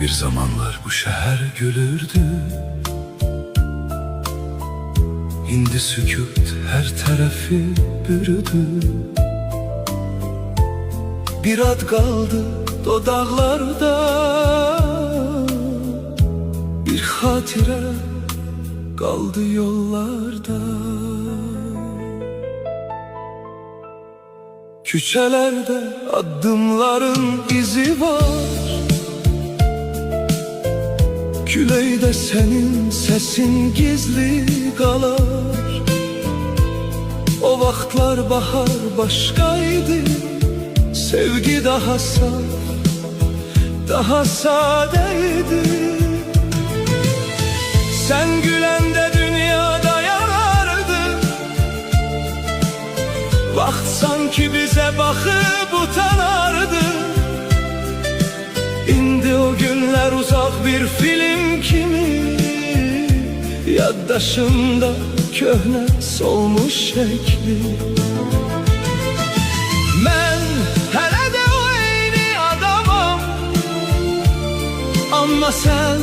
Bir zamanlar bu şehir gülürdü, indi sükut her tarafı bürüdü. Bir ad kaldı dodaklarda, bir hatire kaldı yollarda. Küçelerde adımların izi var, küleyde senin sesin gizli kalar. O vaxtlar bahar başkaydı, sevgi daha saf, daha sadeydi. Sen gülende dünyada yanardı, vaxt sanki bize bakıp utanardı. İndi o günler uzak bir film kimi, yaddaşımda köhne solmuş şekli. Ben hele de o eyni adamım, ama sen